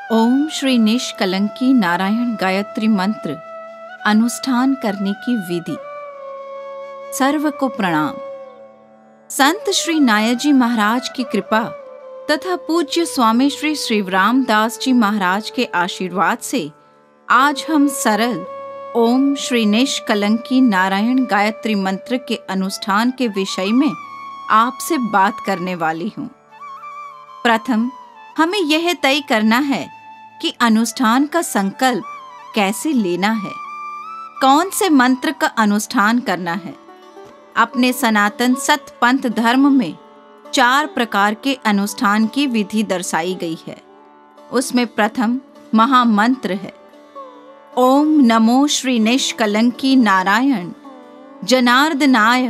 ओम श्री निष्कलंकी नारायण गायत्री मंत्र अनुष्ठान करने की विधि। सर्व को प्रणाम। संत श्री नायजी महाराज की कृपा तथा पूज्य स्वामी श्री शिवराम दास जी महाराज के आशीर्वाद से आज हम सरल ओम श्री निष्कलंकी नारायण गायत्री मंत्र के अनुष्ठान के विषय में आपसे बात करने वाली हूँ। प्रथम हमें यह तय करना है कि अनुष्ठान का संकल्प कैसे लेना है, कौन से मंत्र का अनुष्ठान करना है। अपने सनातन सत पंथ धर्म में 4 प्रकार के अनुष्ठान की विधि दर्शाई गई है। उसमें प्रथम महामंत्र है। ओम नमो श्री निष्कलंकी नारायण जनार्दनाय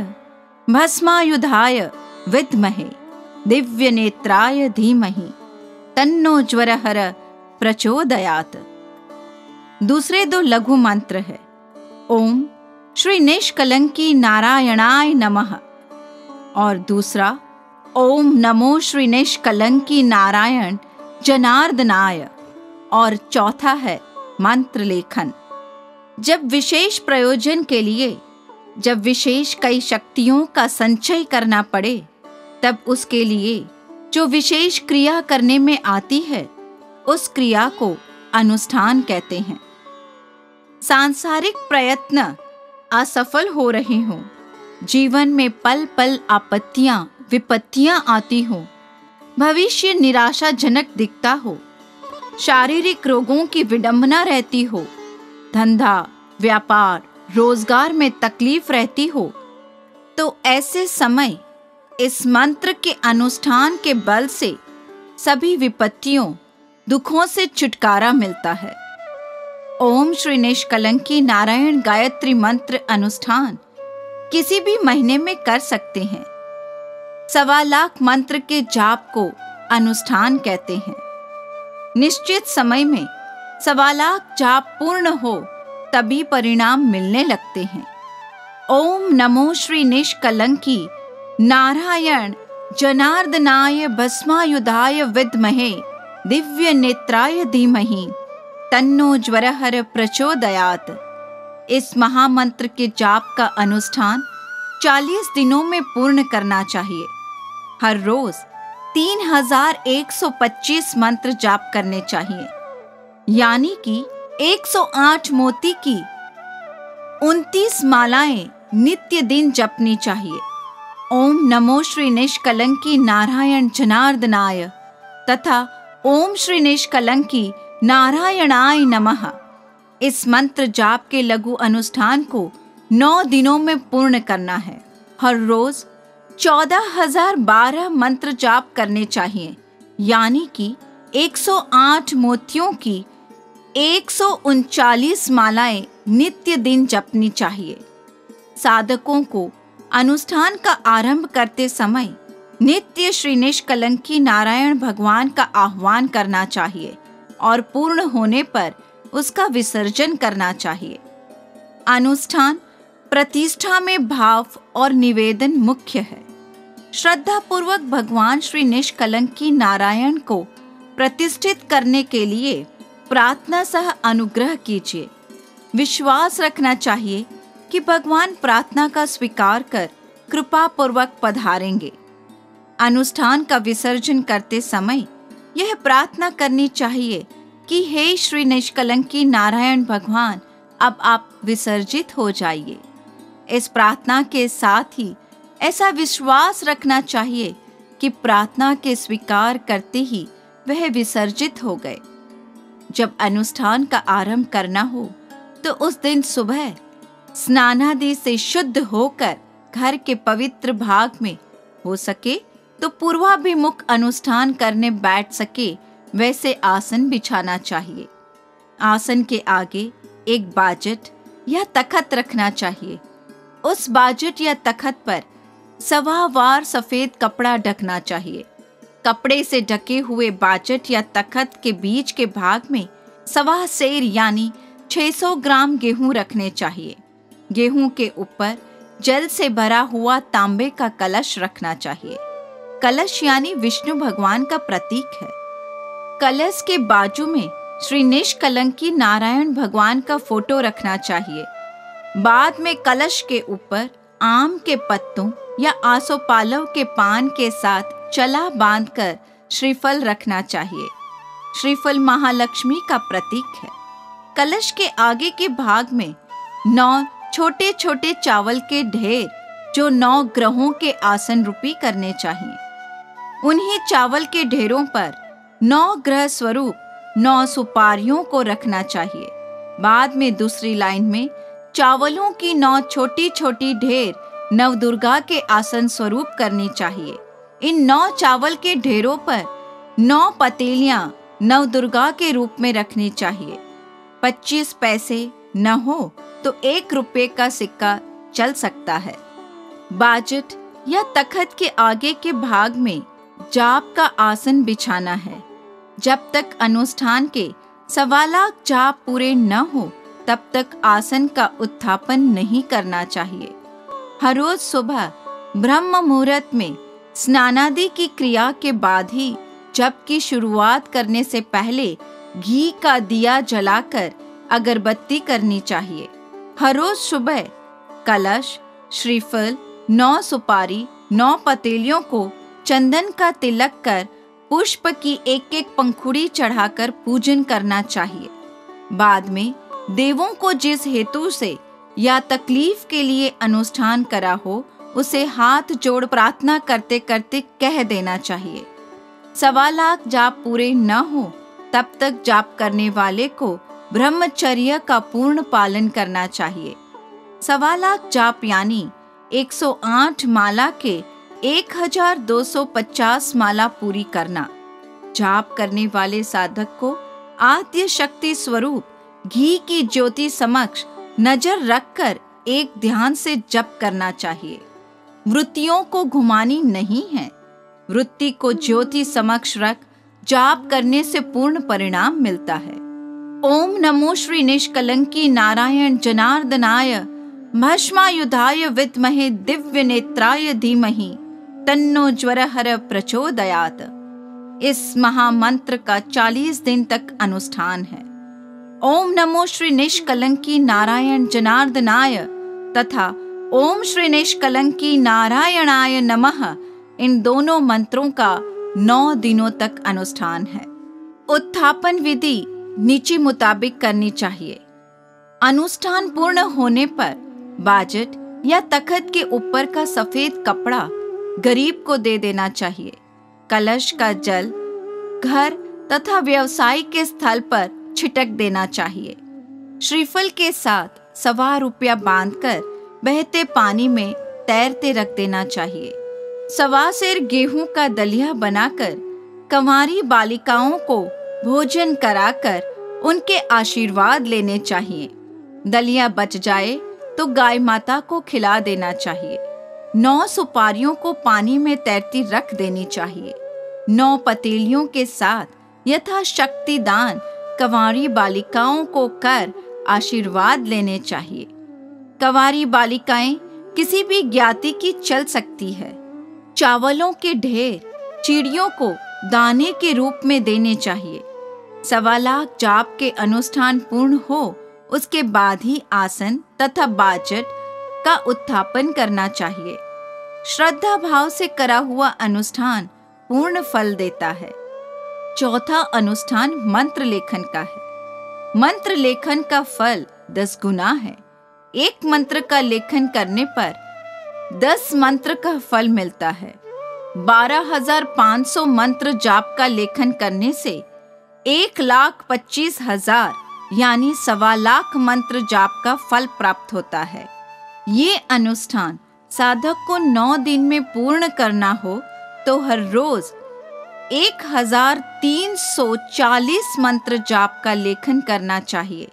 भस्मायुधाय विद्महे दिव्य नेत्राय धीमहि तन्नो ज्वरहर प्रचोदयात्। दूसरे 2 लघु मंत्र है। ओम श्री निष्कलंकी नारायणाय नमः और दूसरा ओम नमो श्री निष्कलंकी नारायण जनार्दनाय और चौथा है मंत्र लेखन। जब विशेष प्रयोजन के लिए जब विशेष कई शक्तियों का संचय करना पड़े तब उसके लिए जो विशेष क्रिया करने में आती है उस क्रिया को अनुष्ठान कहते हैं। सांसारिक प्रयत्न असफल हो रहे हों, जीवन में पल पल आपत्तियां विपत्तियां आती हो, भविष्य निराशाजनक दिखता हो, शारीरिक रोगों की विडंबना रहती हो, धंधा व्यापार रोजगार में तकलीफ रहती हो, तो ऐसे समय इस मंत्र के अनुष्ठान के बल से सभी विपत्तियों दुखों से छुटकारा मिलता है। ओम श्री निष्कलंकी नारायण गायत्री मंत्र अनुष्ठान किसी भी महीने में कर सकते हैं। 1.25 लाख मंत्र के जाप को अनुष्ठान कहते हैं। निश्चित समय में 1.25 लाख जाप पूर्ण हो तभी परिणाम मिलने लगते हैं। ओम नमो श्री निष्कलंकी नारायण जनार्दनाय भस्मायुधाय विद्महे दिव्य नेत्राय धीमहि तन्नो ज्वरहर प्रचोदयात्। इस महामंत्र के जाप का अनुष्ठान 40 दिनों में पूर्ण करना चाहिए। हर रोज 3125 मंत्र जाप करने चाहिए, यानी कि 108 मोती की 29 मालाएं नित्य दिन जपनी चाहिए। ओम नमो श्री निष्कलंकी नारायण जनार्दनाय तथा ओम श्री निष्कलंकी नारायणाय नमः इस मंत्र जाप के लघु अनुष्ठान को 9 दिनों में पूर्ण करना है। हर रोज 14,012 मंत्र जाप करने चाहिए, यानी कि 108 मोतियों की 139 मालाएं नित्य दिन जपनी चाहिए। साधकों को अनुष्ठान का आरंभ करते समय नित्य श्री निष्कलंकी नारायण भगवान का आह्वान करना चाहिए और पूर्ण होने पर उसका विसर्जन करना चाहिए। अनुष्ठान प्रतिष्ठा में भाव और निवेदन मुख्य है। श्रद्धा पूर्वक भगवान श्री निष्कलंकी नारायण को प्रतिष्ठित करने के लिए प्रार्थना सह अनुग्रह कीजिए। विश्वास रखना चाहिए कि भगवान प्रार्थना का स्वीकार कर कृपा पूर्वक पधारेंगे। अनुष्ठान का विसर्जन करते समय यह प्रार्थना करनी चाहिए कि हे श्री निष्कलंकी नारायण भगवान, अब आप विसर्जित हो जाइए। इस प्रार्थना के साथ ही ऐसा विश्वास रखना चाहिए कि प्रार्थना के स्वीकार करते ही वह विसर्जित हो गए। जब अनुष्ठान का आरंभ करना हो तो उस दिन सुबह स्नानादि से शुद्ध होकर घर के पवित्र भाग में, हो सके तो पूर्वाभिमुख अनुष्ठान करने बैठ सके वैसे आसन बिछाना चाहिए। आसन के आगे एक बाजट या तखत रखना चाहिए। उस बाजट या तखत पर सवावार सफेद कपड़ा ढकना चाहिए। कपड़े से ढके हुए बाजट या तखत के बीच के भाग में 1.25 सेर यानी 600 ग्राम गेहूं रखने चाहिए। गेहूं के ऊपर जल से भरा हुआ तांबे का कलश रखना चाहिए। कलश यानी विष्णु भगवान का प्रतीक है। कलश के बाजू में श्री निष्कलंकी नारायण भगवान का फोटो रखना चाहिए। बाद में कलश के ऊपर आम के पत्तों या आसोपालव के पान के साथ चला बांधकर श्रीफल रखना चाहिए। श्रीफल महालक्ष्मी का प्रतीक है। कलश के आगे के भाग में 9 छोटे छोटे चावल के ढेर जो 9 ग्रहों के आसन रूपी करने चाहिए। उन्हीं चावल के ढेरों पर 9 ग्रह स्वरूप 9 सुपारियों को रखना चाहिए। बाद में दूसरी लाइन में चावलों की 9 छोटी छोटी ढेर नवदुर्गा के आसन स्वरूप करनी चाहिए। इन 9 चावल के ढेरों पर 9 पतीलियां नवदुर्गा के रूप में रखनी चाहिए। 25 पैसे न हो तो 1 रुपये का सिक्का चल सकता है। बाजट या तखत के आगे के भाग में जाप का आसन बिछाना है। जब तक अनुष्ठान के 1.25 लाख जाप पूरे न हो तब तक आसन का उत्थापन नहीं करना चाहिए। हर रोज सुबह ब्रह्म मुहूर्त में स्नानादि की क्रिया के बाद ही जप की शुरुआत करने से पहले घी का दिया जलाकर अगरबत्ती करनी चाहिए। हर रोज सुबह कलश, श्रीफल, 9 सुपारी, 9 पतीलियों को चंदन का तिलक कर पुष्प की 1-1 पंखुड़ी चढ़ाकर पूजन करना चाहिए। बाद में देवों को जिस हेतु से या तकलीफ के लिए अनुष्ठान करा हो उसे हाथ जोड़ प्रार्थना करते करते कह देना चाहिए। 1.25 लाख जाप पूरे न हो तब तक जाप करने वाले को ब्रह्मचर्य का पूर्ण पालन करना चाहिए। 1.25 लाख जाप यानी 108 माला के 1250 माला पूरी करना। जाप करने वाले साधक को आद्य शक्ति स्वरूप घी की ज्योति समक्ष नजर रखकर एक ध्यान से जप करना चाहिए। वृत्तियों को घुमानी नहीं है। वृत्ति को ज्योति समक्ष रख जाप करने से पूर्ण परिणाम मिलता है। ओम नमो श्री निष्कलंकी नारायण जनार्दनाय भस्मायुधाय विद्महे दिव्य नेत्राय धीमहि तन्नो ज्वरहर प्रचोदयात्। इस महामंत्र का 40 दिन तक अनुष्ठान है। ओम नमो श्री निष्कलंकी नारायण जनार्दनाय तथा ओम श्री निष्कलंकी नारायणाय नमः, इन दोनों मंत्रों का 9 दिनों तक अनुष्ठान है। उत्थापन विधि नीचे मुताबिक करनी चाहिए। अनुष्ठान पूर्ण होने पर बाजट या तखत के ऊपर का सफेद कपड़ा गरीब को दे देना चाहिए। कलश का जल घर तथा व्यवसाय के स्थल पर छिटक देना चाहिए। श्रीफल के साथ 1.25 रुपया बांधकर बहते पानी में तैरते रख देना चाहिए। 1.25 सेर गेहूं का दलिया बनाकर कंवारी बालिकाओं को भोजन कराकर उनके आशीर्वाद लेने चाहिए। दलिया बच जाए तो गाय माता को खिला देना चाहिए। 9 सुपारियों को पानी में तैरती रख देनी चाहिए। 9 पतीलियों के साथ यथाशक्ति दान कंवारी बालिकाओं को कर आशीर्वाद लेने चाहिए। कंवारी बालिकाएं किसी भी ज्ञाति की चल सकती है। चावलों के ढेर चिड़ियों को दाने के रूप में देने चाहिए। 1.25 लाख जाप के अनुष्ठान पूर्ण हो उसके बाद ही आसन तथा बाजट का उत्थापन करना चाहिए। श्रद्धा भाव से करा हुआ अनुष्ठान पूर्ण फल देता है। चौथा अनुष्ठान मंत्र लेखन का है। मंत्र लेखन का फल 10 गुना है। एक मंत्र का लेखन करने पर 10 मंत्र का फल मिलता है। 12,500 मंत्र जाप का लेखन करने से 1,25,000 यानी 1.25 लाख मंत्र जाप का फल प्राप्त होता है। ये अनुष्ठान साधक को 9 दिन में पूर्ण करना हो तो हर रोज 1340 मंत्र जाप का लेखन करना चाहिए।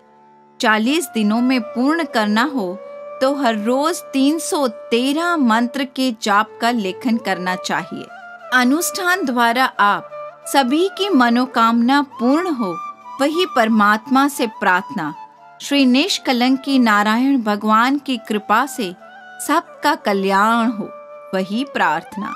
40 दिनों में पूर्ण करना हो तो हर रोज 313 मंत्र के जाप का लेखन करना चाहिए। अनुष्ठान द्वारा आप सभी की मनोकामना पूर्ण हो, वही परमात्मा से प्रार्थना। श्री निष्कलंकी नारायण भगवान की कृपा से सबका कल्याण हो, वही प्रार्थना।